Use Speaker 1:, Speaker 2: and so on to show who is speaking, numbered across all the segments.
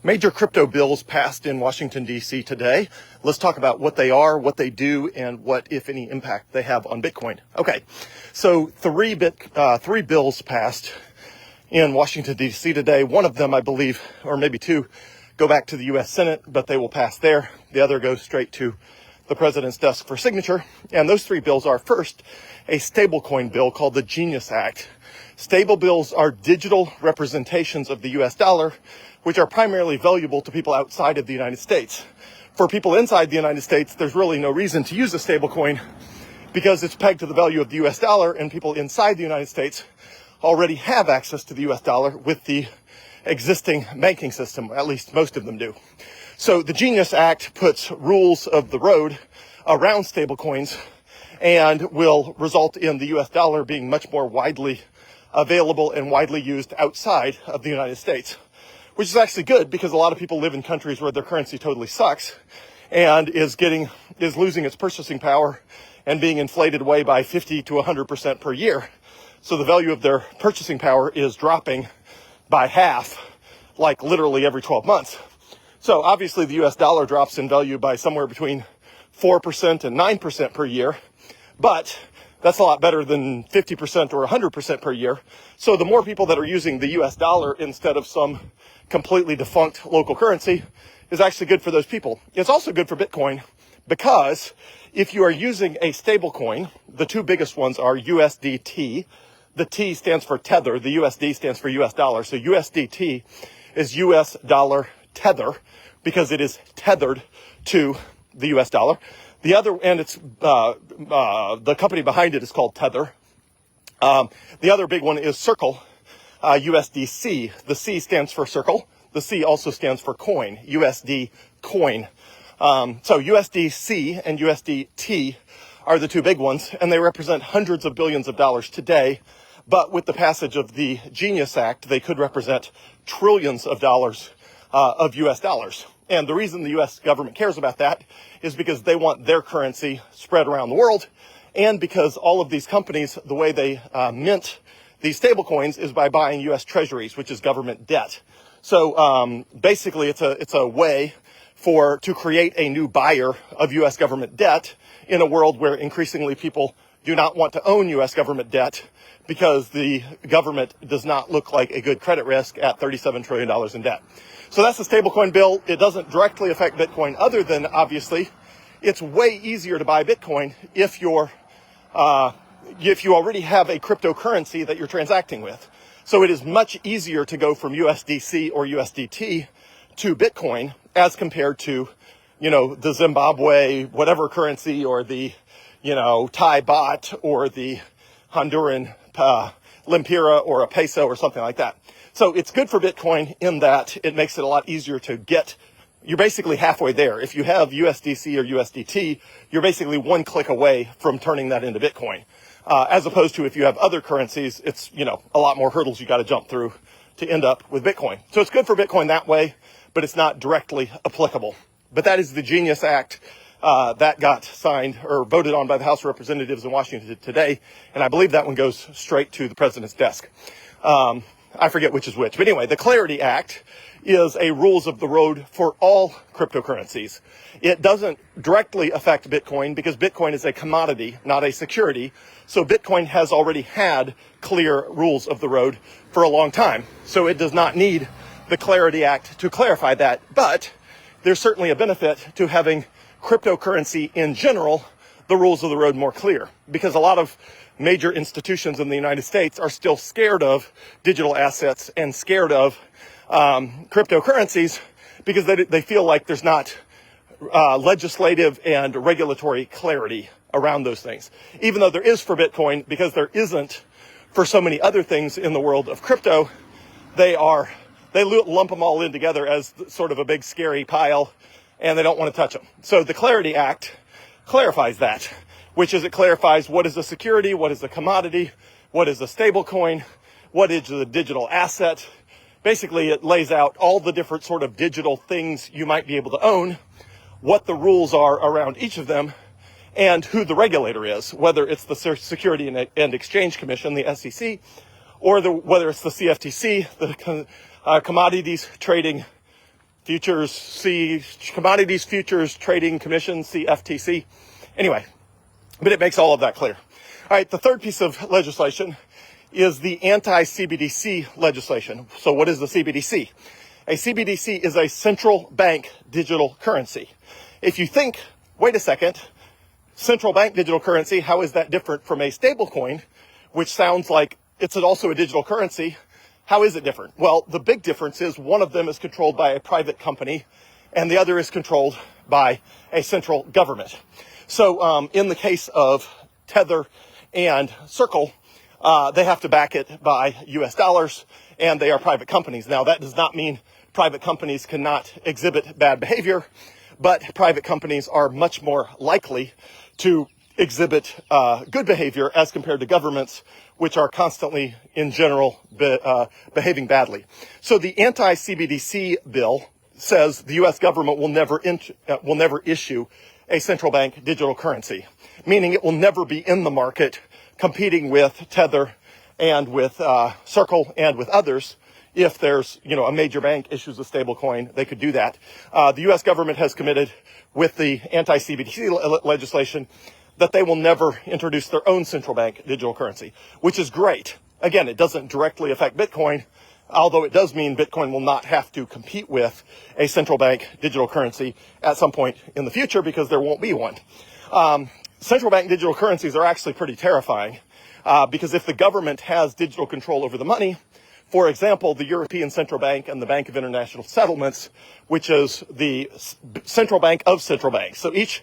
Speaker 1: Major crypto bills passed in Washington, D.C. today. Let's talk about what they are, what they do, and what, if any, impact they have on Bitcoin. Okay, so three bills passed in Washington, D.C. today. One of them, I believe, or maybe two, go back to the U.S. Senate, but they will pass there. The other goes straight to the president's desk for signature. And those three bills are, first, a stablecoin bill called the Genius Act. Stable bills are digital representations of the U.S. dollar, which are primarily valuable to people outside of the United States. For people inside the United States, there's really no reason to use a stablecoin because it's pegged to the value of the U.S. dollar, and people inside the United States already have access to the U.S. dollar with the existing banking system. At least most of them do. So the Genius Act puts rules of the road around stablecoins and will result in the U.S. dollar being much more widely available and widely used outside of the United States, which is actually good because a lot of people live in countries where their currency totally sucks and is losing its purchasing power and being inflated away by 50 to 100% per year. So the value of their purchasing power is dropping by half, like literally every 12 months. So obviously the US dollar drops in value by somewhere between 4% and 9% per year, but that's a lot better than 50% or 100% per year. So the more people that are using the US dollar instead of some completely defunct local currency is actually good for those people. It's also good for Bitcoin because if you are using a stable coin, the two biggest ones are USDT. The T stands for Tether. The USD stands for US dollar. So USDT is US dollar tether because it is tethered to the US dollar. The other, and it's, the company behind it is called Tether. The other big one is Circle, USDC. The C stands for Circle. The C also stands for coin, USD coin. So USDC and USDT are the two big ones, and they represent hundreds of billions of dollars today. But with the passage of the Genius Act, they could represent trillions of dollars of US dollars. And the reason the US government cares about that is because they want their currency spread around the world, and because all of these companies, the way they mint these stable coins is by buying US treasuries, which is government debt. So basically it's a way to create a new buyer of US government debt in a world where increasingly people do not want to own US government debt because the government does not look like a good credit risk at $37 trillion in debt. So that's the stablecoin bill. It doesn't directly affect Bitcoin other than, obviously, it's way easier to buy Bitcoin if you already have a cryptocurrency that you're transacting with. So it is much easier to go from USDC or USDT to Bitcoin as compared to, the Zimbabwe, whatever currency, or the, Thai baht, or the Honduran lempira, or a peso, or something like that. So it's good for Bitcoin in that it makes it a lot easier to get. You're basically halfway there. If you have USDC or USDT, you're basically one click away from turning that into Bitcoin. As opposed to if you have other currencies, it's, a lot more hurdles you got to jump through to end up with Bitcoin. So it's good for Bitcoin that way, but it's not directly applicable. But that is the Genius Act that got signed or voted on by the House of Representatives in Washington today. And I believe that one goes straight to the president's desk. I forget which is which. But anyway, the Clarity Act is a rules of the road for all cryptocurrencies. It doesn't directly affect Bitcoin because Bitcoin is a commodity, not a security. So Bitcoin has already had clear rules of the road for a long time. So it does not need the Clarity Act to clarify that. But there's certainly a benefit to having cryptocurrency in general, the rules of the road more clear, because a lot of major institutions in the United States are still scared of digital assets and scared of cryptocurrencies because they feel like there's not legislative and regulatory clarity around those things. Even though there is for Bitcoin, because there isn't for so many other things in the world of crypto, they lump them all in together as sort of a big scary pile, and they don't want to touch them. So the Clarity Act clarifies that, which is it clarifies what is a security, what is a commodity, what is a stable coin, what is a digital asset. Basically, it lays out all the different sort of digital things you might be able to own, what the rules are around each of them, and who the regulator is, whether it's the Security and Exchange Commission, the SEC, or whether it's the CFTC, the Commodities Trading Futures, see Commodities Futures Trading Commission, see FTC. Anyway, but it makes all of that clear. All right, the third piece of legislation is the anti-CBDC legislation. So what is the CBDC? A CBDC is a central bank digital currency. If you think, wait a second, central bank digital currency, how is that different from a stable coin, which sounds like it's also a digital currency? How is it different? Well, the big difference is one of them is controlled by a private company and the other is controlled by a central government. So in the case of Tether and Circle, they have to back it by US dollars and they are private companies. Now, that does not mean private companies cannot exhibit bad behavior, but private companies are much more likely to exhibit good behavior as compared to governments, which are constantly, in general, behaving badly. So the anti-CBDC bill says the U.S. government will never issue a central bank digital currency, meaning it will never be in the market competing with Tether and with Circle and with others. If there's, a major bank issues a stable coin, they could do that. The U.S. government has committed with the anti-CBDC legislation that they will never introduce their own central bank digital currency, which is great. Again, it doesn't directly affect Bitcoin, although it does mean Bitcoin will not have to compete with a central bank digital currency at some point in the future because there won't be one. Central bank digital currencies are actually pretty terrifying because if the government has digital control over the money, for example, the European Central Bank and the Bank of International Settlements, which is the central bank of central banks. So each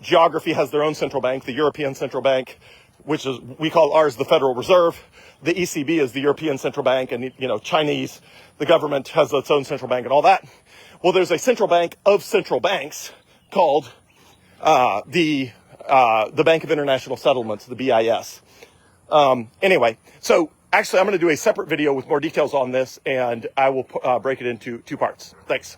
Speaker 1: geography has their own central bank. The European Central Bank, which is, we call ours the Federal Reserve. The ECB is the European Central Bank, and, Chinese, the government has its own central bank and all that. Well, there's a central bank of central banks called the Bank of International Settlements, the BIS. Anyway, so actually I'm going to do a separate video with more details on this, and I will break it into two parts. Thanks.